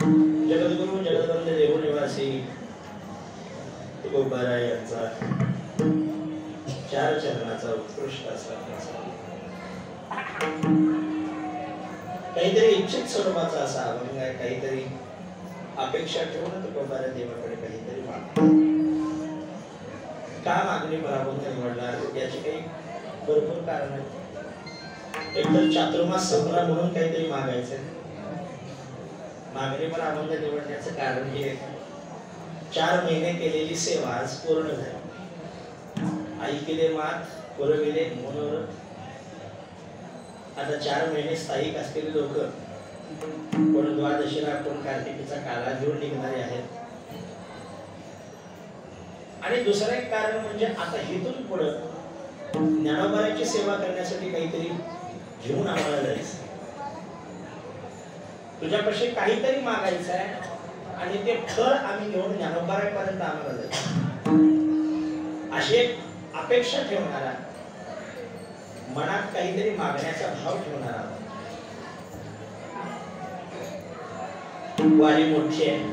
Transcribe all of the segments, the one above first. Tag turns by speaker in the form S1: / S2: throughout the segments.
S1: जगद्गुरु जगद्वंद देवनिवासी तुकोबाराय यांचा चार चरणाचा उत्कृष्ट असा काहीतरी इच्छित स्वरूपाचा असा अभंग आहे, काहीतरी अपेक्षा ठेवून तुकोबारा देवाकडे काहीतरी मागतो. का मागणी अभंग निवडला याची काही भरपूर कारण आहेत. एकतर चातुर्मास संपला म्हणून काहीतरी मागायचं. मागणी अभंग निवडण्याचं कारण हे 4 महिने केलेली सेवा आज पूर्ण झाली. आई केले मात पुरविले मनोरथ. आता 4 महिने स्थायिक असलेले लोक कोण द्वादशीला कोण कार्तिकीचा काला घेऊन निघणारे आहेत. आणि दुसरं एक कारण म्हणजे आता इथून पुढे ज्ञानोबाराची सेवा करण्यासाठी काहीतरी घेऊन आम्हाला जायचं. तुझ्यापाशी काहीतरी मागायचं आहे आणि ते फळ आम्ही घेऊन ज्ञानोबारापर्यंत आम्हाला जायचं अशी एक अपेक्षा ठेवणारा, मनात काहीतरी मागण्याचा भाव ठेवणारा वारी मोठी आहे.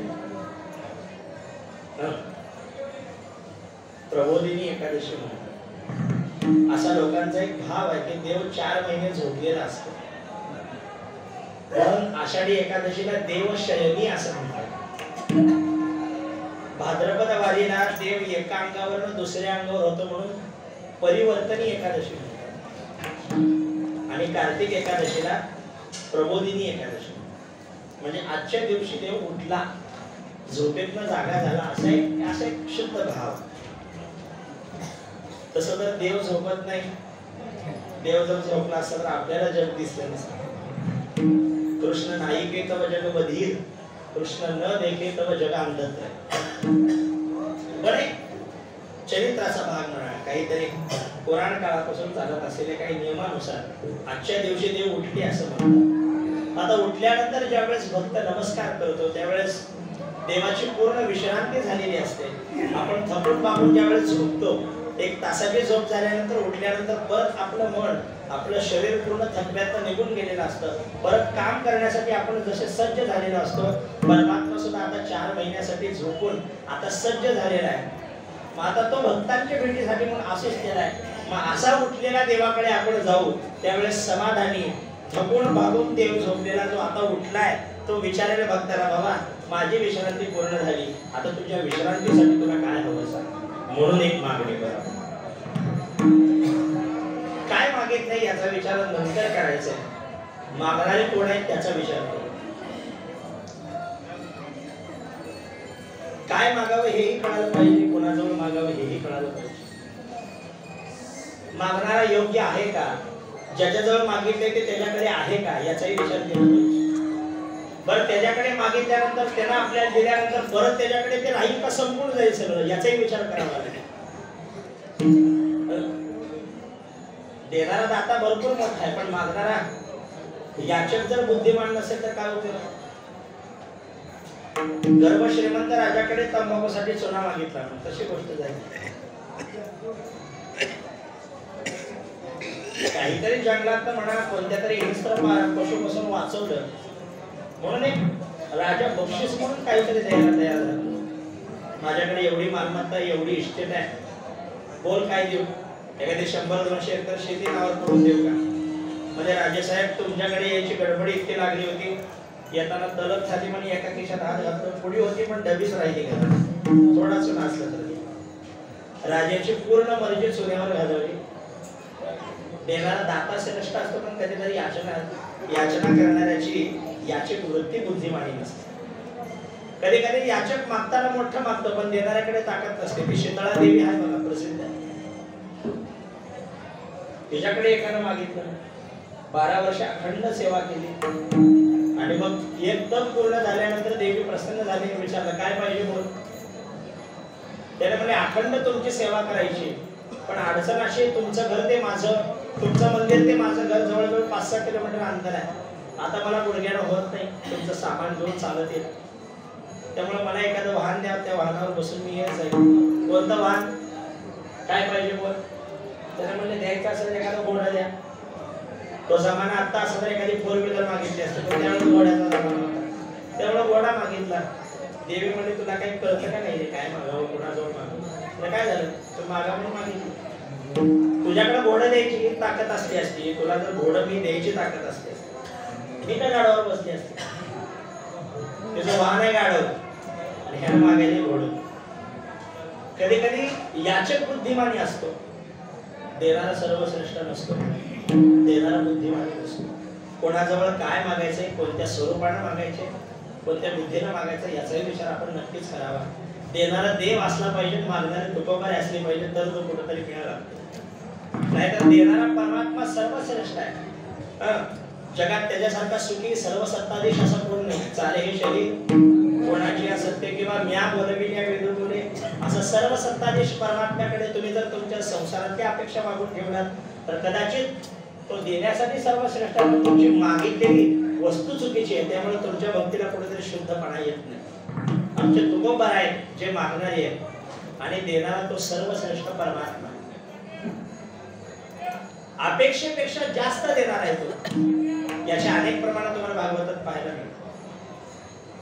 S1: प्रबोधिनी एकादशी म्हणून असा लोकांचा एक भाव आहे की देव 4 महिने झोपलेला असतो. म्हणून आषाढी एकादशीला देव शयनी असं म्हणतात. भाद्रपद वारीला देव एका अंगावरून दुसऱ्या अंगावर होतो म्हणून परिवर्तनी एकादशी म्हणतात. आणि कार्तिक एकादशीला प्रबोधिनी एकादशी म्हणजे आजच्या दिवशी देव उठला, झोपेतनं जागा झाला असा एक शुद्ध भाव. तसं तर देव झोपत नाही. देव जर झोपला असता तर आपल्याला जग दिसलं नसतं. कृष्ण नायिके तव जग बधीर, कृष्ण न देखे तव जग अंधत्र. बरे चरित्राचा भाग म्हणा, काहीतरी पुराण काळापासून चालत असलेल्या काही नियमानुसार आजच्या दिवशी देव उठले असं म्हणतात. आता उठल्यानंतर ज्यावेळेस भक्त नमस्कार करतो त्यावेळेस देवाची पूर्ण विश्रांती झालेली असते. आपण थकून बागून ज्यावेळेस झोपतो, 1 तासाची झोप झाल्यानंतर उठल्यानंतर परत आपलं मन, आपलं शरीर पूर्ण थकव्यातनं निघून गेलेलं असतं. परत काम करण्यासाठी आपण जसे सज्ज झालेलो असतो, परमात्मा सुद्धा आता 4 महिन्यासाठी झोपून आता सज्ज झालेला आहे. मग आता तो भक्तांच्या भेटीसाठी म्हणून आशेष केलाय. मग असा उठलेल्या देवाकडे आपण जाऊ त्यावेळेस समाधानी, थकून भागून देव झोपलेला जो आता उठलाय तो विचारायला भक्ताला, बाबा माझी विश्रांती पूर्ण झाली, आता तुझ्या विश्रांतीसाठी तुला काय हवं सांग. म्हणून एक मागणी करा. काय मागितलंय याचा विचार नंतर करायचा. मागणारे कोण आहेत त्याचा विचार करू. काय मागावं हेही कळालं पाहिजे, कोणाजवळ मागावं हेही कळालं पाहिजे. मागणारा योग्य आहे का, ज्याच्याजवळ मागितले ते त्याच्याकडे आहे का याचाही विचार केला पाहिजे. बरं त्याच्याकडे मागितल्यानंतर त्यांना आपल्याला दिल्यानंतर परत त्याच्याकडे ते राहील का संपूर्ण जाईल सगळं याचाही विचार करावा लागेल. देणारा दाता भरपूर मोठा आहे पण मागणारा याचक जर बुद्धिमान नसेल तर काय होते. गर्भ श्रीमंत राजाकडे तंबाखूसाठी सोना मागितला तशी गोष्ट जाईल. काहीतरी जंगलात म्हणा कोणत्या तरी हिंस्र पशुपासून वाचवलं म्हणून एक राजा बक्षीस म्हणून काहीतरी द्यायला तयार झाला. माझ्याकडे एवढी मालमत्ता, एवढी इस्टेट आहे, बोल काय देऊ. एखादी 100-200 एकर शेती नावावर करून देऊ का. म्हणजे राजेसाहेब तुमच्याकडे यायची गडबडी इतकी लागली होती, येताना तलत झाली म्हणे एका खिशात हात घातलं, पुढी होती पण डबीच राहिली घरात, थोडाच नाचलं तर. राजाची पूर्ण मर्जी चुन्यावर घालवली. देणारा दाता श्रेष्ठ असतो पण कधीतरी याचना करणाऱ्याची याचक वृत्ती बुद्धिमानी नसते. कधी कधी याचक मागताना मोठं मागतो पण देणाऱ्याकडे ताकद नसते. ती शीतळा देवी आहे बघा, प्रसिद्ध आहे. तिच्याकडे एकानं मागितलं, 12 वर्ष अखंड सेवा केली आणि मग एक तप पूर्ण झाल्यानंतर देवी प्रसन्न झाली. विचारलं काय पाहिजे बोल. त्याने म्हणे अखंड तुमची सेवा करायची पण अडचण अशी, तुमचं घर ते माझं, तुमचं मंदिर ते माझं घर जवळजवळ 5-6 किलोमीटर अंतर आहे. आता मला गुडघ्यानं होत नाही तुमचं सामान घेऊन चालत येत, त्यामुळे मला एखादं वाहन द्या, त्या वाहनावर बसून मी येत जाईल. कोणतं वाहन, काय पाहिजे बोल. त्याने म्हणले द्यायचं असेल एखादा घोडा द्या. तो जमाना आता असं तर एखादी 4 व्हीलर मागितली असते पण त्यावेळेस घोड्याचा जमाना होता. तेवढा घोडा मागितला. देवी म्हणजे तुला काही कळतं का नाही रे, काय मागावं, कोणाजवळ मागावं. काय झालं, तू मागा म्हणून मागितलं. तुझ्याकडे घोडं द्यायची ताकद असते, तुला जर घोडं मी द्यायची ताकद असते, मी त्या गाडावर बसली असते. त्याचं वाहन आहे गाडव आणि ह्या मागायला घोडं. कधी कधी याचक बुद्धिमानी असतो, देणारा सर्वश्रेष्ठ नसतो, देणारा बुद्धिमानी नसतो. कोणाजवळ काय मागायचंय, कोणत्या स्वरूपानं मागायचे, कोणत्या बुद्धीनं मागायचं, याचाही विचार आपण नक्कीच करावा. देणारा देव असला पाहिजे, मागणारे तुकोबारे असले पाहिजे, तर तो कुठेतरी मिळाला. नाहीतर देणारा परमात्मा सर्वश्रेष्ठ आहे. जगात त्याच्यासारखा सुखी सर्वसत्ताधीश असा कोण नाही. चाले हे शरीर कोणाची असत्य किंवा म्या बोलविल्या वेदू बोले, असं सर्वसत्ताधीश परमात्म्याकडे तुम्ही जर तुमच्या संसारातली अपेक्षा मागून ठेवलात तर कदाचित तो देण्यासाठी सर्वश्रेष्ठ आहे, तुमची मागितलेली वस्तू चुकीची आहे. त्यामुळे तुमच्या भक्तीला कुठेतरी शुद्धपणा येत नाही. आमचे तुकोबार आहेत जे मागणारे आहेत आणि देणारा तो सर्वश्रेष्ठ परमात्मा. अपेक्षेपेक्षा जास्त देणार आहे तो. याचे अनेक प्रमाणात तुम्हाला भागवतात पाहायला मिळतात.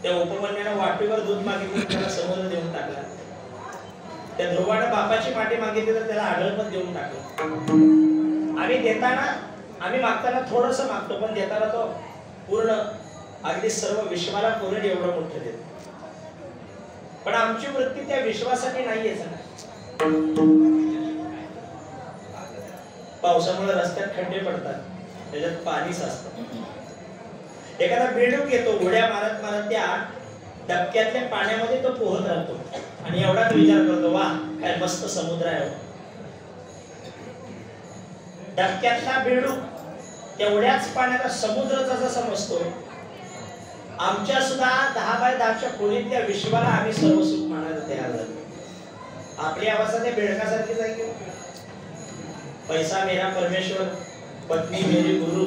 S1: त्या उपमन्याने वाटीवर दूध मागितलं, त्याला समुद्र देऊन टाकला. त्या ध्रुवाने बापाची माटी मागितली तर त्याला आढळपण देऊन टाकलं. आम्ही देताना, आम्ही मागताना थोडंसं मागतो, पण देताना तो पूर्ण अगदी सर्व विश्वाला पूर्ण एवढं मोठं देतो. पण आमची वृत्ती त्या विश्वासाठी नाहीये. पावसामुळे रस्त्यात खड्डे पडतात, त्याच्यात पाणी साचतं. एखादा बेडूक येतो, उड्या मारत मारत त्या डबक्यातल्या पाण्यामध्ये तो पोहत राहतो आणि एवढाच विचार करतो, वा काय मस्त समुद्र आहे. डबक्यातला बेडूक तेवढ्याच पाण्याला समुद्र जसा समजतो, आमच्या सुद्धा 10 बाय 10च्या खोलीतल्या विश्वाला आम्ही सर्व सुख मानायला तयार झालो. आपली अवस्था त्या बेडकासारखीच आहे. पैसा मेरा परमेश्वर, पत्नी मेरी गुरु,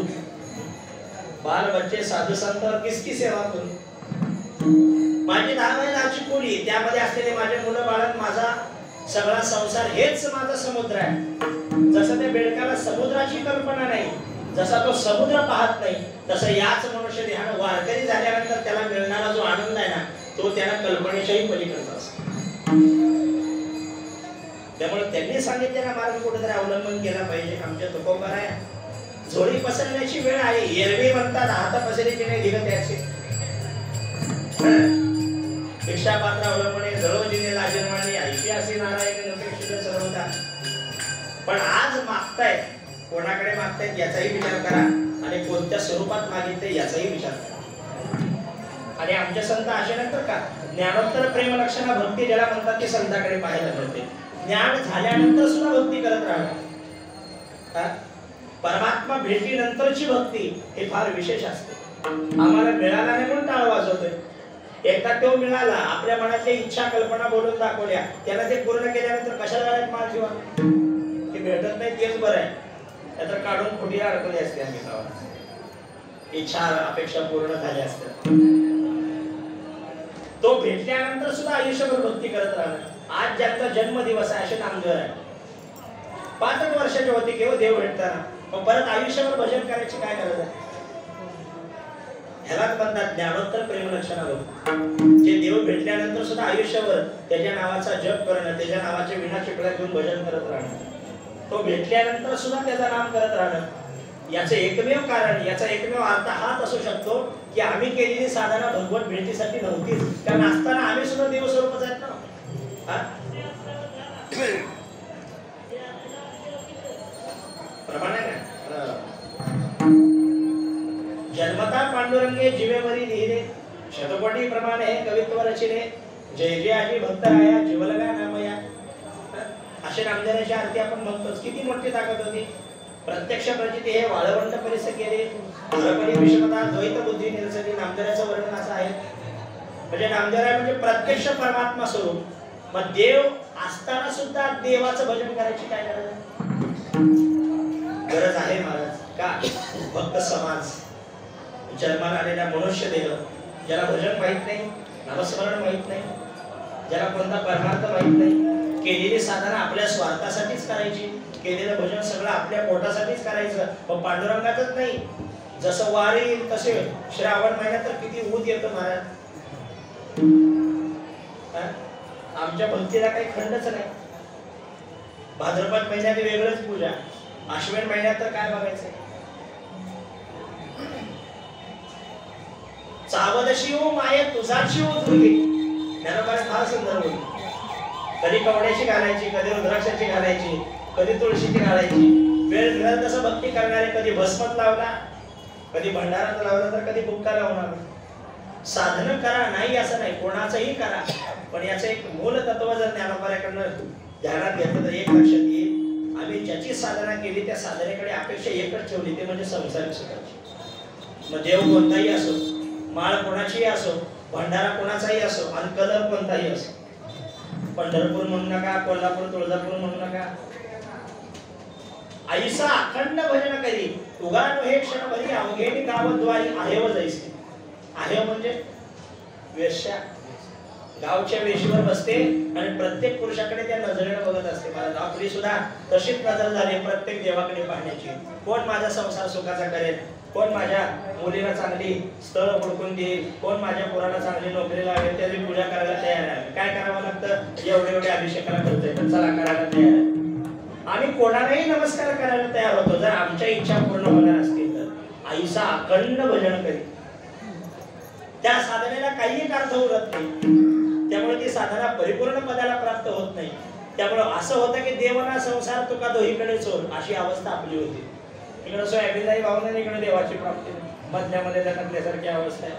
S1: बाल बच्चे साधू संत और किसकी सेवा करू. माझी 10 बाय 10ची खोली, त्यामध्ये असलेले माझे मुलं बाळ, माझा सगळा संसार हेच माझा समुद्र आहे. जसं त्या बेडकाला समुद्राची कल्पना नाही, जसा तो समुद्र पाहत नाही, तसं याच मनुष्य देहानं वारकरी झाल्यानंतर त्याला मिळणारा जो आनंद आहे ना, तो त्याला कल्पनेच्याही पलीकडचा असतो. त्यामुळे त्यांनी सांगितलेला मार्ग कुठेतरी अवलंबन केला पाहिजे. आमच्या तुकोबार आहे, झोळी पसरण्याची वेळ आहे. एरवी म्हणतात हात पसरीची नाही दिलं त्याची. भिक्षा पात्र अवलंबने जळोजीने लाजनवाणी ऐशी असे नारायण नपेक्षित सर्वदा. पण आज मागताय, कोणाकडे मागतायत याचाही विचार करा आणि कोणत्या स्वरूपात मागितले याचाही विचार करा. आणि आमचे संत असे नंतर का ज्ञानोत्तर प्रेम लक्षणा भक्ती ज्याला म्हणतात ते संतांकडे पाहायला मिळते. ज्ञान झाल्यानंतर सुद्धा भक्ती करत राहणार. परमात्मा भेटीनंतरची भक्ती हे फार विशेष असते. आम्हाला मिळाला नाही म्हणून टाळ वाजवतोय. एकदा तो मिळाला, आपल्या मनातल्या इच्छा कल्पना बोलून दाखवल्या, त्याला ते पूर्ण केल्यानंतर कशाला घरात माल ठेवा. ते भेटत नाही तेच बरं आहे, तर काढून खोटी अडकली असते. आम्ही गावात इच्छा अपेक्षा पूर्ण झाल्या असतात. तो भेटल्यानंतर सुद्धा आयुष्यभर भक्ती करत राहणार. आज ज्यांचा जन्मदिवस आहे असे नामदेव आहे, 5 वर्षाचे होते केव्हा देव भेटताना, मग परत आयुष्यभर भजन करायची काय गरज आहे. ह्यालाच म्हणतात ज्ञानोत्तर प्रेम लक्षणा भक्ती. जे देव भेटल्यानंतर सुद्धा आयुष्यभर त्याच्या नावाचा जप करणं, त्याच्या नावाचे विना चिपळ्या घेऊन भजन करत राहणं, तो भेटल्यानंतर सुद्धा त्याचं नाम करत राहणं. याचं एकमेव कारण, याचा एकमेव अर्थ हाच असू शकतो की आम्ही केलेली साधना भगवत भेटीसाठी नव्हतीच. कारण असताना आम्ही सुद्धा देवस्वरूपच आहेत ना. प्रमाण आहे ना. जन्मता पांडुरंगे जीवेवरी लिहिले, शतकोटी प्रमाणे हे कवित्व रचिले, जय जय आजी भक्त राया जीवलगा नामया. असे नामदेवाची आरती आपण म्हणतोच. किती मोठी ताकद होती. प्रत्यक्ष प्रचिती हे वाळवंट परिस केले, परपरी विषमता द्वैत बुद्धी निरसली. नामदेवाचं वर्णन असं आहे. म्हणजे नामदेव म्हणजे प्रत्यक्ष परमात्मा स्वरूप. मग देव असताना सुद्धा देवाचं भजन करायची काय गरज आहे? गरज आहे महाराज. का? भक्त समाज, जन्माला आलेला मनुष्य देह, ज्याला भजन माहित नाही, नामस्मरण माहित नाही, ज्याला कोणता परमार्थ माहित नाही, केलेली साधना आपल्या स्वार्थासाठीच करायची, केलेलं भजन सगळं आपल्या पोटासाठीच करायचं. पण पांडुरंगाचंच नाही, जसं वारी येईल तसे श्रावण महिन्यात तर किती ऊत येतं महाराज. आमच्या भक्तीला काही खंडच नाही. भाद्रपद महिन्यात वेगळंच पूजा, आश्विन महिन्यात तर काय बघायचं. चावदशी हो माये तुझाची हो दुर्गी, ज्ञानोबाने फार सुंदर बोलली. कधी कवड्याची घालायची, कधी रुद्राक्षाची घालायची, कधी तुळशीची घालायची. वेळ मिळेल तसं भक्ती करणारे कधी भस्मत लावला, कधी भंडारात लावला, तर कधी बुक्का लावणार. साधन करा नाही असं नाही, कोणाचंही करा, पण याचं एक मूल तत्व जर ज्ञानोबाकडनं ध्यानात घेतलं तर एक लक्षात येईल. आम्ही ज्याची साधना केली त्या साधनेकडे अपेक्षा एकच ठेवली, ते म्हणजे संसारिक सुखाची. मग देव कोणताही असो, माळ कोणाचीही असो, भंडारा कोणाचाही असो, आणि कलर कोणताही असो. पंढरपूर म्हणू नका, कोल्हापूर तुळजापूर म्हणू नका. ऐसा अखंड भजन करी तुगा हे क्षण भरी अवघेणी गावद्वारी आहे व जैसे. आहे म्हणजे वेश्या गावच्या वेशीवर बसते आणि प्रत्येक पुरुषाकडे त्या नजरेने बघत असते. मला आपली सुद्धा तशीच नजर झाली प्रत्येक देवाकडे पाहण्याची. कोण माझा संसार सुखाचा करेल, कोण माझ्या मुलीला चांगली स्थळ हुडकून देईल, कोण माझ्या पोराला चांगली नोकरी लावेल, त्याची पूजा करायला तयार आहे. काय करावं लागतं, एवढे अभिषेकाला खर्च येतात, चला करायला तयार आहे. आम्ही कोणालाही नमस्कार करायला तयार होतो जर आमच्या इच्छा पूर्ण होणार असतील तर. आईचा अखंड भजन करी, त्या साधनेला काही अर्थ उरत नाही, त्यामुळे ती साधना परिपूर्ण पदाला प्राप्त होत नाही. त्यामुळे असं होतं की देवना संसार तुका दोहीकडे सोड, अशी अवस्था आपली होती. इकडे सोयाबीनलाही भावना, इकडे देवाची प्राप्ती, मधल्यामध्ये लटकल्यासारखी अवस्था आहे.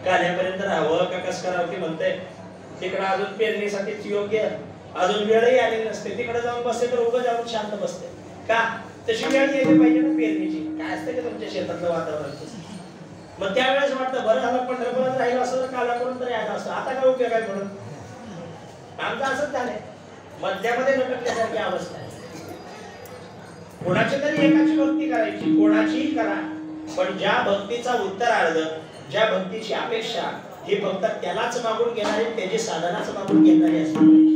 S1: काल्यापर्यंत राहावं का कस करावं ती म्हणते. तिकडे अजून पेरणीसाठी योग्य अजून वेळही आलेली नसते, तिकडे जाऊन बसते तर उभं जाऊन शांत बसते. का तशी वेळ येली पाहिजे ना पेरणीची. काय असते की तुमच्या शेतातलं वातावरण. मग त्यावेळेस वाटतं बरं झालं पंढरपुरात राहिलं असं तर कालाकडून तरी आलं असतं. आता काय उपयोग आहे म्हणून आमचं असंच झालंय, मध्यामध्ये लटकल्यासारखी अवस्था आहे. कोणाची तरी एकाची भक्ती करायची, कोणाचीही करा, पण ज्या भक्तीचा उत्तरार्ध, ज्या भक्तीची अपेक्षा ही फक्त त्यालाच मागून घेणारी, त्याची साधनाच मागून घेणारी असते.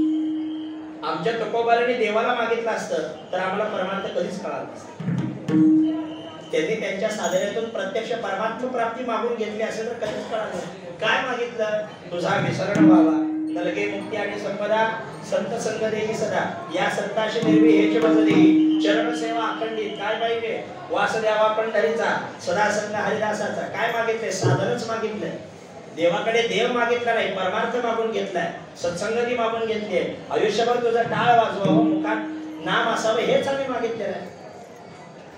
S1: आमच्या तुकोबारांनी देवाला मागितलं असतं तर आम्हाला परमार्थ कधीच कळाला नसता. त्यांनी त्यांच्या साधनेतून प्रत्यक्ष परमात्मा प्राप्ती मागून घेतली असेल तर कधीच कळालं नाही. काय मागितलं, तुझा विसरण व्हावा, नलगे मुक्ती आणि संपदा, संत संग देही सदा, या संताशी निर्वी हेच बजली, चरण सेवा अखंडित. काय पाहिजे, वास द्यावा पंढरीचा, सदा संग हरिदासाचा. काय मागितले, साधनच मागितलंय. देवाकडे देव मागितला नाही, परमार्थ मागून घेतलाय, सत्संगती मागून घेतली आहे. आयुष्यभर तुझा टाळ वाजवावं, मुखात नाम असावं, हेच आम्ही मागितलेलं आहे.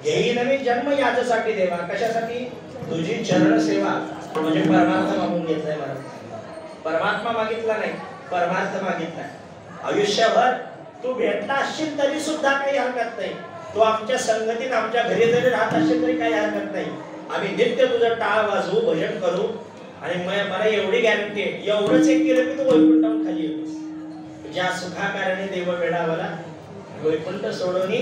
S1: येई नवीन जन्म याच्यासाठी देवा, कशासाठी, तुझी चरण सेवा, म्हणजे परमार्थ मागून घेतलाय. मला परमात्मा मागितला नाही, परमार्थ मागितलाय. आयुष्यभर तू भेटला असशील तरी सुद्धा काही हरकत नाही, तू आमच्या संगतीत आमच्या घरी जरी राहत असशील तरी काही हरकत नाही. आम्ही नित्य तुझं टाळ वाजवू, भजन करू. आणि मला एवढी गॅरंटी आहे, एवढंच एक केलं की तू वैकुंठाहून खाली येतोस. ज्या सुखाकारणे देव वेडावला, वैकुंठ सोडून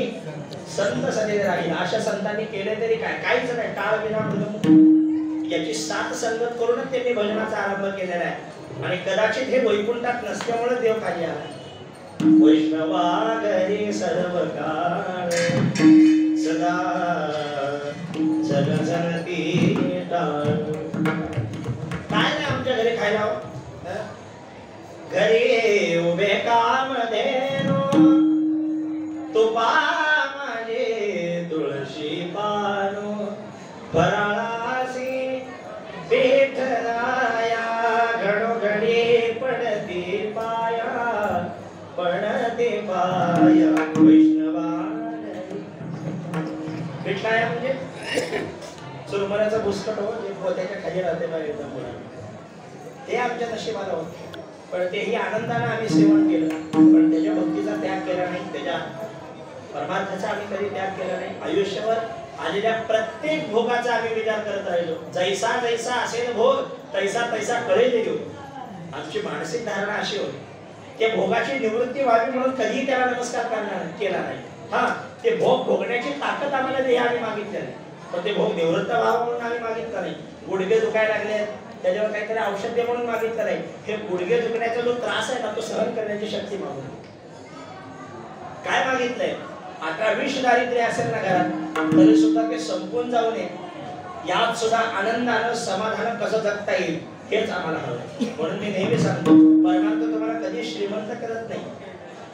S1: संत सदैव राहील. अशा संतांनी केले तरी काय, काहीच नाही, टाळ विना मृदंग याची साथ संगत करूनच त्यांनी भजनाचा आरंभ केलेला आहे. आणि कदाचित हे वैकुंठात नसल्यामुळे देव खाली आला. वैष्णवा घरी सर्व काळ सदा जगजनती टाळ. काय नाही आमच्या घरी खायला, घरी उभे काम देनो, तुपा माझे तुळशी पानो, फराळासी विठ्ठलाया, घडोघडी पडती पाया, पडते पाया. वैष्णवा विठ्ठलाया म्हणजे चुरमऱ्याचा बुसकट हो, जे पोत्याच्या खाली राहते बाहेर, ते आमच्या नशिबाला होते. पण तेही आनंदाने आम्ही सेवन केलं, पण त्याच्या भक्तीचा त्याग केला नाही, त्याच्या परमार्थाचा आम्ही कधी त्याग केला नाही. आयुष्यावर आलेल्या प्रत्येक भोगाचा आम्ही विचार करत राहिलो. जैसा जैसा असेल भोग तैसा तैसा कळेल घेऊ. आमची मानसिक धारणा अशी होती, त्या भोगाची निवृत्ती व्हावी म्हणून कधीही त्याला नमस्कार केला नाही. हा, ते भोग भोगण्याची ताकद आम्हाला दे आम्ही मागितले नाही, पण ते भोग निवृत्त व्हावं म्हणून आम्ही मागितलं नाही. गुडघे दुखायला लागले त्याच्यावर काहीतरी औषध दे म्हणून मागितलं नाही. हे गुडघे दुखण्याचा जो त्रास आहे ना, तो सहन करण्याची शक्ती मागून. काय मागितलंय, 18-20 दारिद्र्य असेल ना घरात, तरी सुद्धा ते संपून जाऊ नये यात सुद्धा आनंदानं समाधान कसं जगता येईल हेच आम्हाला हवं. म्हणून मी नेहमी सांगतो, परमार्थ तुम्हाला कधी श्रीमंत करत नाही,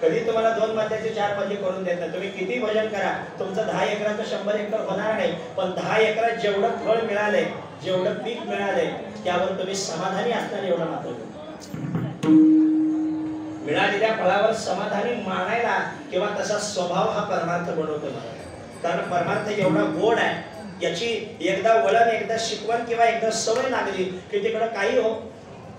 S1: कधी तुम्हाला 2 मध्याचे 4 मध्य करून देत नाही. तुम्ही किती भजन करा, तुमचं 10 एकराचं 100 एकर होणार नाही, पण 10 एकरात जेवढं फळ मिळालंय, जेवढं पीक मिळालंय, त्यावर तुम्ही समाधानी असणार एवढं मात्र. मिळालेल्या फळावर समाधानी मानायला किंवा तसा स्वभाव हा परमार्थ बनवतो मला. कारण परमार्थ एवढा गोड आहे, याची एकदा वळण, एकदा शिकवण किंवा एकदा सवय लागली की तिकडं काही हो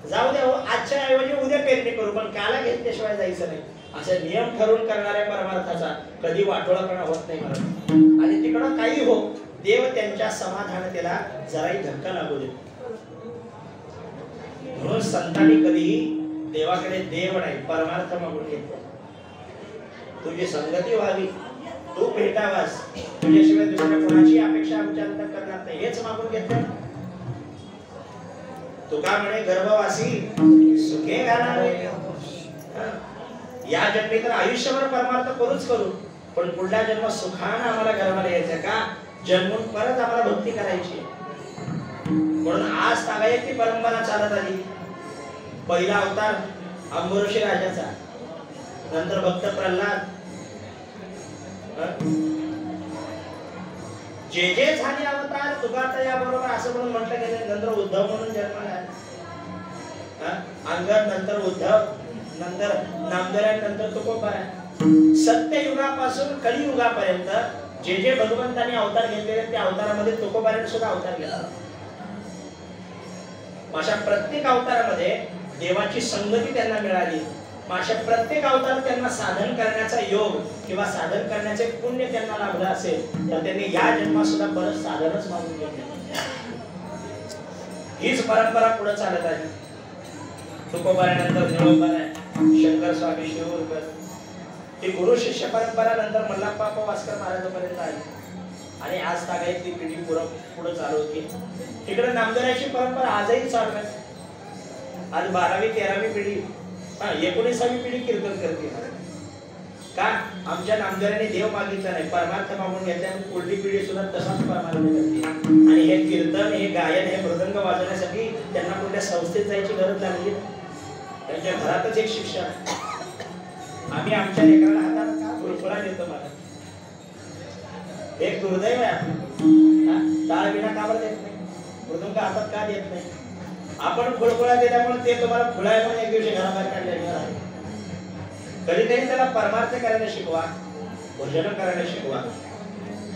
S1: जाऊ द्या, हो आजच्या ऐवजी उद्या पेरणी करू, पण काला घेतल्याशिवाय जायचं नाही, असे नियम ठरवून करणाऱ्या परमार्थाचा कधी वाटोळापणा होत नाही मला. आणि तिकडं काही हो, देव त्यांच्या समाधानतेला जराही धक्का लागू दे. म्हणून संतांनी कधीही देवाकडे देव नाही, परमार्थ मागून घेतला. तुझी संगती व्हावी, तू भेटावास, तुझ्याशिवाय दुसऱ्या कोणाची अपेक्षा आमच्या अंतर करणार नाही, हेच मागून घेतलं. तुका म्हणे गर्भवासी सुखे घालावे. या जन्मी तर आयुष्यभर परमार्थ करूच करू, पण पुढल्या जन्म सुखानं आम्हाला गर्भाला यायचं का, जन्मून परत आम्हाला भक्ती करायची. म्हणून आज तागायती परंपरा चालत आली. पहिला अवतार अंबुऋषी राजाचा, नंतर भक्त प्रल्हाद, जे जे झाले अवतार तुगाता या बरोबर असं म्हणून म्हटलं गेलं. नंतर उद्धव म्हणून जन्माला आला, अंगद, नंतर उद्धव, नंतर नामदेव, नंतर तुकोबाराय. सत्ययुगापासून कलियुगापर्यंत जे जे भगवंतांनी अवतार घेतलेले त्या अवतारामध्ये तुकोबाराने सुद्धा अवतार घेतला. अशा प्रत्येक अवतारामध्ये देवाची संगती त्यांना मिळाली. अशा प्रत्येक अवतार त्यांना साधन करण्याचा योग किंवा साधन करण्याचे पुण्य त्यांना लाभलं असेल तर त्यांनी या जन्मात सुद्धा परत साधनच मागून घेतले. हीच परंपरा पुढे चालत आहे. तुकोबारानंतर निळोबाराय, शंकर स्वामी शिवूरकर, ती गुरु शिष्य परंपरा नंतर मल्हारबापा वास्कर महाराजांपर्यंत आली. आणि आज तागायतली पिढी पुढे चालू होती. तिकडे नामदेवाची परंपरा आजही चालू आहे. आज 12वी 13वी पिढी, 19वी पिढी कीर्तन करते. का? आमच्या नामदेवाने देव मागितला नाही, परमार्थ मागून घेतला. पुढली पिढी सुद्धा तसाच परमार्थ करते. आणि हे कीर्तन, हे गायन, हे मृदंग वाजवण्यासाठी त्यांना कुठल्या संस्थेत जायची गरज लागली. त्यांच्या घरातच एक शिक्षण आहे. आम्ही आमच्या लेकराला हातात गुरुकुळा देतो. मला एक दुर्दैव आहे आपलं, टाळ विना काबर देत नाही, मृदंग हातात का देत नाही. आपण गुरुकुळा दिल्यामुळे ते तुम्हाला फुलाय म्हणून एक दिवशी घराबाहेर काढले. कधीतरी त्याला परमार्थ करायला शिकवा, भजन करायला शिकवा.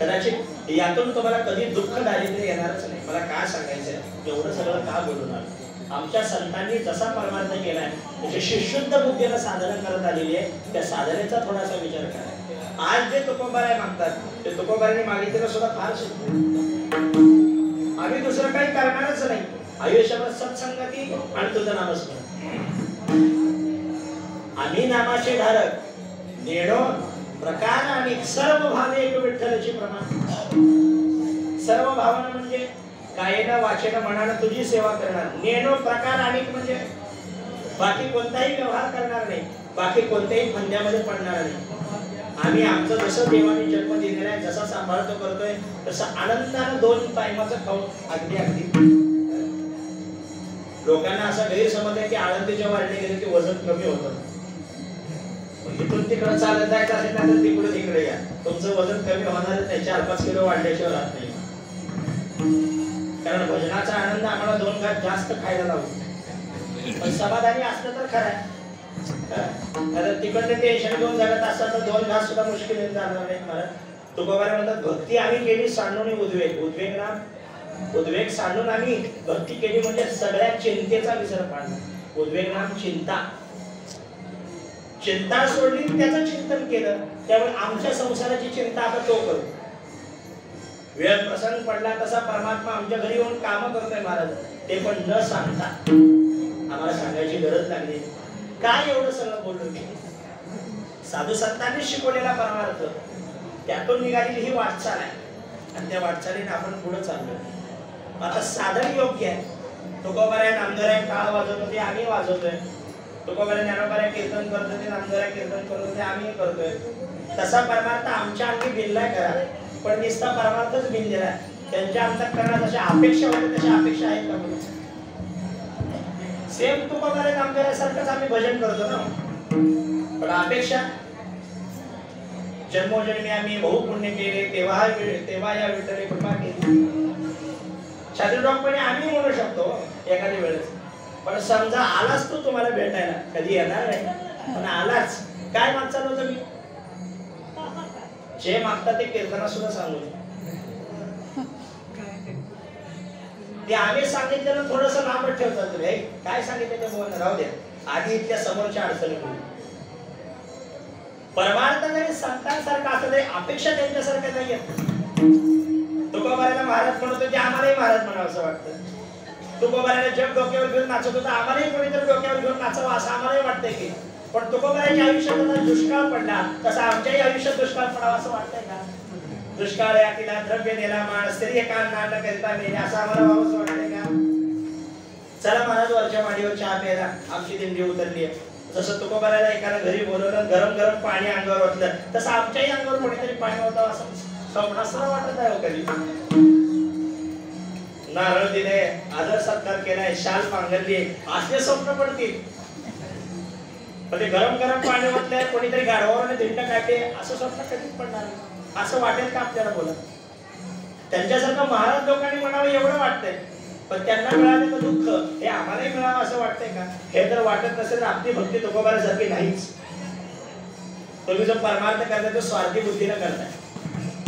S1: कदाचित यातून तुम्हाला कधी दुःख दारिद्र्य येणारच नाही. मला काय सांगायचंय, एवढं सगळं का बोलून आलं. आमच्या संतांनी जसा परमार्थ केलाय, म्हणजे शिशुद्ध बुद्धीला साधना करत आलेली आहे, त्या साधनेचा थोडासा विचार करा. आज जे तुकोबाराय मागतात ते तुकोबारांनी मागितलेलं सुद्धा फार शिकतो. आम्ही दुसरं काही करणारच नाही. आयुष्यावर सत्संगती आणि तुझं नामस्मरण. आम्ही नामाचे धारक, नेणो प्रकार आणि सर्व भावे एक विठ्ठलाची प्रमाण. सर्व भावना म्हणजे कायेनं वाचेनं मनानं तुझी सेवा करणार. नेणो प्रकार अनेक म्हणजे बाकी कोणताही व्यवहार करणार नाही, बाकी कोणत्याही फंद्यामध्ये पडणार नाही. आम्ही आमचं जसं देवाने जन्म दिलेला आहे, जसा सांभाळतो करतोय, तसं आनंदानं 2 टायमाचं खाऊन अगदी अगदी. लोकांना असा गैरसमज आहे की आळंदीच्या वाढले गेले की वजन कमी होतं. इथून तिकडे चालत जायचं असेल तर तिकडे तिकडे या, तुमचं वजन कमी होणार नाही. 4-5 किलो वाढल्याशिवाय राहत नाही. कारण भजनाचा आनंद आम्हाला 2 घास जास्त खायला लावतो. पण समाधानी असलं तर खरं आहे. तिकडे टेन्शन घेऊन जगत असतात तर 2 घास सुद्धा मुश्किल जाणार नाही. मला तुकोबाराय म्हणतात, भक्ती आम्ही केली सांडून उद्वेग. उद्वेग ना, उद्वेग सांडून आम्ही भक्ती केली म्हणजे सगळ्या चिंतेचा विसर पाडला. उद्वेग नाम चिंता. चिंता सोडली, त्याचं चिंतन केलं, त्यामुळे आमच्या संसाराची चिंता आता तो करू. वेळ प्रसंग पडला तसा परमात्मा आमच्या घरी येऊन काम करतोय महाराज, ते पण न सांगता. आम्हाला सांगायची गरज लागली. काय एवढं सगळं बोललो मी? साधू संतांनी शिकवलेला परमार्थ, त्यातून निघालेली ही वाटचाल आहे आणि त्या वाटचालीने आपण पुढे चाललो. आता साधन योग्य आहे. तुकोबाराय नामदेवाराय टाळ वाजवतो ते आम्ही वाजवतोय. तुकोबाराय ज्ञानोबाराय कीर्तन करतो ते नामदेवाराय कीर्तन करतो ते आम्ही करतोय. तसा परमार्थ आमच्या अंगी बिनलाय करा, पण नुसता परमार्थच बिन दिलाय. त्यांच्या अंतःकरणात अशा अपेक्षा होत्या तशा अपेक्षा आहेत का बोला? सेम तुकोबारे नामदेवासारखंच आम्ही भजन करतो ना, पण अपेक्षा जन्मोजन्मी आम्ही बहुपुण्य केले तेव्हा या विठ्ठले कृपा केली. शास्त्रोक्तपणे आम्ही म्हणू शकतो एखाद्या वेळेस, पण समजा आलाच तो तुम्हाला भेटायला, कधी येणार नाही पण आलाच, काय मागचाल होतं मी? जे मागतात ते कीर्तना सुद्धा सांगू, ते आम्ही सांगितलेलं थोडस लांबच ठेवतात तुम्ही. काय सांगितलं ते बोलणं राहू द्या, आधी इथल्या समोरच्या अडचणी बोलू. परमार्थ जरी संतांसारखा असं तरी अपेक्षा त्यांच्यासारख्या नाहीये. तुकोबारायला महाराज म्हणतो ते आम्हालाही महाराज म्हणावं असं वाटतं. तुकोबारायला जग डोक्यावर घेऊन नाचत होता, आम्हालाही कोणीतरी डोक्यावर घेऊन नाचावं असं आम्हालाही वाटतंय की. पण तुकोबारायच्या आयुष्यात दुष्काळ पडला तसा आमच्याही आयुष्यात दुष्काळ पडावा असं वाटतंय का? दुष्काळ यातीला द्रव्य नेला माणस तरी एका नाटक करिता मेले असं आम्हाला व्हावंच वाटतंय का? चला महाराज वरच्या माडीवर चहा प्यायला, आमची दिंडी उतरली आहे. जसं तुकोबारायला एखाद्या घरी बोलवलं, गरम गरम पाणी अंगावर ओतलं, तसं आमच्याही अंगावर कोणीतरी पाणी ओतावं असं स्वप्नासुद्धा वाटत आहे कधी. नारळ दिले, आदर सत्कार केलाय, शाल पांघरली, असे स्वप्न पडतील. पण ते गरम गरम पाणी ओतलंय, कोणीतरी गाढवावर धिंड काढते असं स्वप्न कधीच पडणार नाही. असं वाटेल का आपल्याला बोला? त्यांच्यासारखं महाराज लोकांनी म्हणावं एवढं वाटतंय, पण त्यांना मिळालेलं दुःख हे आम्हालाही मिळावं असं वाटतंय का? हे जर वाटत नसेल तर आपली भक्ती तुकोबारासारखी नाहीच. तुम्ही जो परमार्थ करताय तो स्वार्थी बुद्धीनं करताय,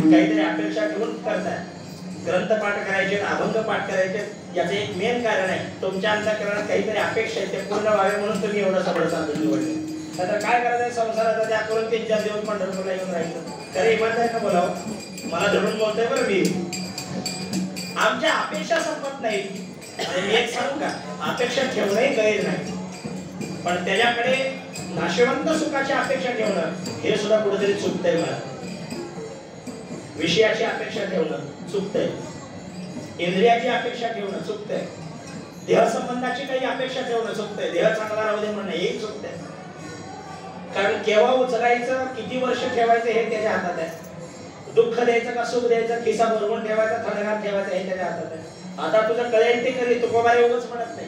S1: काहीतरी अपेक्षा ठेवून करताय. ग्रंथ पाठ करायचे, अभंग पाठ करायचे, याचं एक मेन कारण आहे तुमच्या अंतःकरणात काहीतरी अपेक्षा आहे, ते पूर्ण व्हावे म्हणून तुम्ही एवढं सगळं साधून निवडले. तर काय करायचं संसाराचा त्या करून 3-4 दिवस पंढरपूरला येऊन राहायचं. खरं इमान आहे का बोलावं? मला धरून बोलतोय बरं मी. आमच्या अपेक्षा संपत नाही. आणि मी एक सांगू का, अपेक्षा ठेवणंही गैर नाही, पण त्याच्याकडे नाशवंत सुखाची अपेक्षा ठेवणं हे सुद्धा कुठेतरी चुकतंय. मला विषयाची अपेक्षा ठेवणं चुकतंय, इंद्रियाची अपेक्षा ठेवणं चुकतंय, देह संबंधाची काही अपेक्षा ठेवणं चुकतंय, देह चांगला राहू दे म्हणणं हेही चुकतंय. कारण केव्हा उचलायचं, किती वर्ष ठेवायचं हे त्याच्या हातात आहे. दुःख द्यायचं का सुख द्यायचं, खिसा भरवून ठेवायचा, थंडगार ठेवायचा हे त्याच्या हातात आहे. आता तुझं कळेल ते करेल, तुकोबारे एवढंच म्हणत नाही.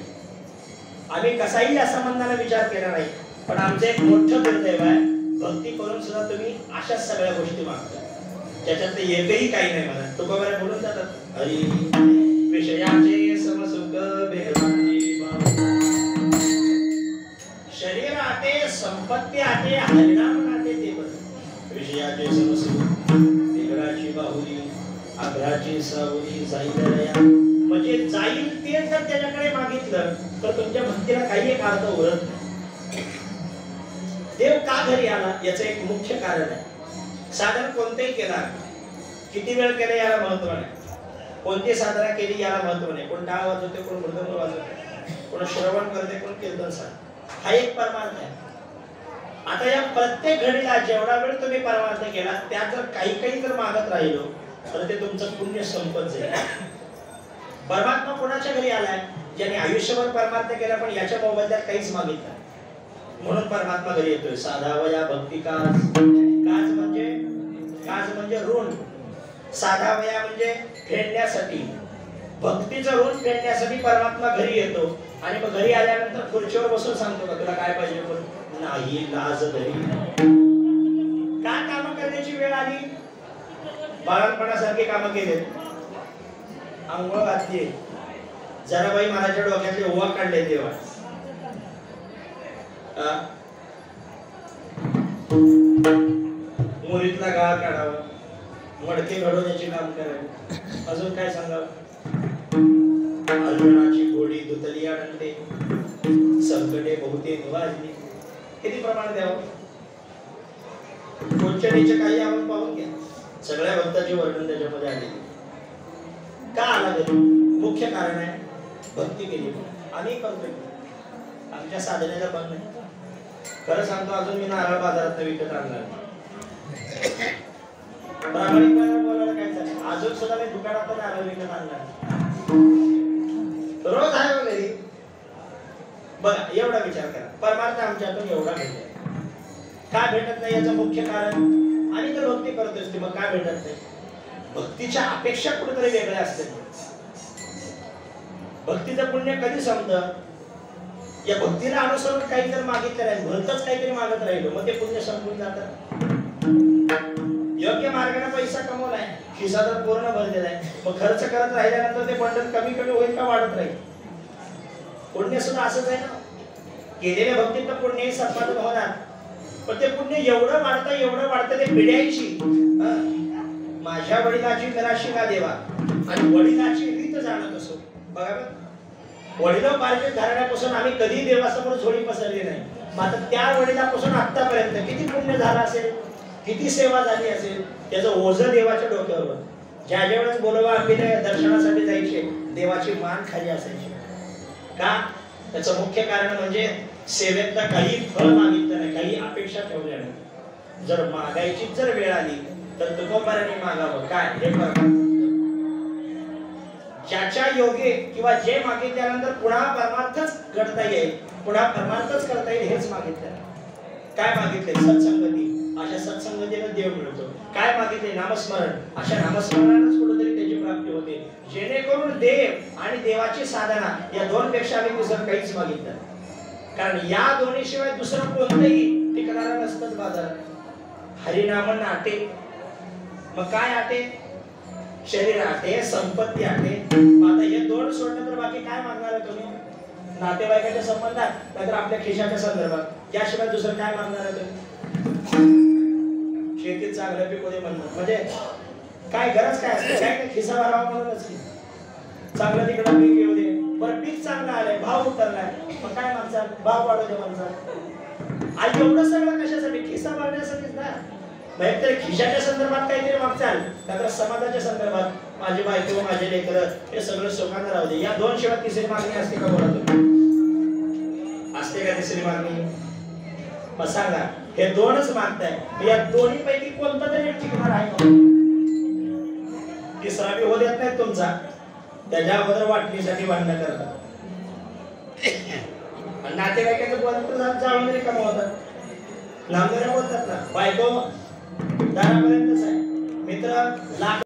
S1: आम्ही कसाही या संबंधाला विचार केला नाही, पण आमचं एक मोठं दुर्दैव आहे, भक्ती करून सुद्धा तुम्ही अशाच सगळ्या गोष्टी मागता ज्याच्यात एकही काही नाही. मला तुकोबारे बोलून जातात, हरी विषयाचे समसुख बेहराची शरीर आते, संपत्ती आते, हरिनाम नाते ते बरं. विषयाचे समसुख बेहराची बाहुली, आग्राची सावली जाईल, म्हणजे जाईल ते जर त्याच्याकडे मागितलं तर तुमच्या भक्तीला काही एक अर्थ उरत नाही. देव का घरी आला याचं एक मुख्य कारण आहे. साधन कोणतेही केला, किती वेळ केलं याला महत्व नाही, कोणती साधना केली याला महत्व नाही. कोण टाळ वाजवते, कोण मृदंग वाजवते, कोण श्रवण करते, कोण कीर्तन सांगते, हा एक परमार्थ आहे. आता या प्रत्येक घडीला जेवढा वेळ तुम्ही परमार्थ केला त्यात जर काही जर मागत राहिलो तर ते तुमचं पुण्य संपत जाईल. परमात्मा कोणाच्या घरी आलाय? ज्याने आयुष्यभर परमार्थ केला पण याच्या मोबदल्यात काहीच मागितलं, म्हणून परमात्मा घरी येतोय. साधावया भक्ती काज, काज म्हणजे ऋण, साधावया म्हणजे फेडण्यासाठी, भक्तीचं ऋण फेडण्यासाठी परमात्मा घरी येतो. आणि मग घरी आल्यानंतर खुर्चीवर बसून सांगतो का तुला काय पाहिजे? पण नाही, लाज घरी काय कामं करण्याची वेळ आली, बाळपणासारखी कामं केली, अंघोळ घातली, जरा बाई महाराजच्या डोक्यातले ओवा काढले देवा, मुरीतला गाळ काढावा, मडके घडवण्याचे काम करावे, अजून काय सांगावं? अर्जुनाची घोडी दुतली आणते, संकटे बहुते निवाजली, किती प्रमाण द्यावं? कोणच्याचे काही आपण पाहून घ्या. सगळ्या भक्ताचे वर्णन त्याच्यामध्ये आले. का आला घरी? मुख्य कारण आहे भक्ती केली. आम्ही करतोय, आमच्या साधनेला बंद नाही. खरं सांगतो, अजून मी नारळ बाजारात विकत आणला प्रामाणिकपणे बोलायला काय चालेल, अजून सुद्धा मी दुकानात नारळ विकत आणला रोज आहे वगैरे. बघा, एवढा विचार करा, परमार्थ आमच्यातून एवढा भेटत का भेटत नाही याचं मुख्य कारण आम्ही तर भक्ती करतोय की मग का भेटत नाही? भक्तीच्या अपेक्षा कुठेतरी वेगळ्या असतात. भक्तीचं पुण्य कधी संपतं? या भक्तीला अनुसरून काही जर मागितलं नाही, भलतच काहीतरी मागत राहिलो, मग ते पुण्य संपून जातं. योग्य मार्गाने पैसा कमवलाय, खिसा तर पूर्ण भरलेला आहे, मग खर्च करत राहिल्यानंतर ते बंडल कमी कमी होईल का वाढत राहील? पुण्य सुद्धा असंच आहे ना. केलेल्या भक्तीत पुण्यही संपादन होणार, पण ते पुण्य एवढं वाढतं ते पिढ्यांशी. माझ्या वडिलाची कराशी का देवा, आणि वडिलाची रीत जाणत असो. बघा, वडिलोपार्जित घराण्यापासून आम्ही कधी देवासमोर झोळी पसरली नाही, मात्र त्या वडिलापासून आतापर्यंत किती पुण्य झालं असेल, किती सेवा झाली असेल, त्याचं ओझं देवाच्या डोक्यावर. ज्या वेळेस बोलवा आम्ही दर्शनासाठी जायचे, देवाची मान खाली असायची. का? त्याचं मुख्य कारण म्हणजे सेवेतला काही फळ मागितलं नाही, काही अपेक्षा ठेवल्या नाही. जर मागायची जर वेळ आली तर तुकोबाराने मागावं. काय? हे ज्याच्या योगे किंवा जे मागितल्यानंतर पुन्हा परमार्थच घडता येईल, पुन्हा परमार्थच करता येईल, हेच मागितलं. काय मागितले? सत्संगती. अशा सत्संगतीनं देव मिळतो. काय मागितले? नामस्मरण. अशा नामस्मरणानंच कुठेतरी त्याची प्राप्ती होते. जेणेकरून देव आणि देवाची साधना या दोन पेक्षा आम्ही दुसरं काहीच मागितलं, कारण या दोन्ही शिवाय दुसरं कोणतंही टिकणारं नसतं बाजारात. हरिनाम नाटे, मग काय आटे? शरीर आटे, संपत्ती आटे. आता हे दोन सोडलं तर बाकी काय मागणार आहे तुम्ही? नातेवाईकाच्या संबंधात, नाहीतर आपल्या खिशाच्या संदर्भात, याशिवाय दुसरं काय मागणार आहे तुम्ही? शेतीत चांगलं पीक होते म्हणणं म्हणजे काय गरज काय असते? काय खिसा भरावा म्हणूनच की चांगलं तिकडं पीक येऊ दे. बरं, पीक चांगलं आलंय, भाव उतरलाय, मग काय मागचाल? भाव वाढू दे माणसाला. आणि एवढं सगळं कशासाठी? खिसा भरण्यासाठीच ना. नाही तर खिशाच्या संदर्भात काहीतरी मागचाल, तर समाजाच्या संदर्भात माझी बायको, माझे लेकरं हे सगळं सुखानं राहू दे. या दोन शिवाय तिसरी मागणी असते का? बोला तुम्ही, असते का तिसरी मागणी? मग सांगा, हे दोनच मागताय, या दोन्ही पैकी कोणतं तरी टिकणार आहे? तिसरा बी होत येत नाही तुमचा, त्याच्या अगोदर वाटणीसाठी भांडणं करतात. नातेवाईकाचं बोलत जाऊन तरी कमवतात. नामदाऱ्या बोलतात ना, बायको दारापर्यंतच आहे, मित्र लाख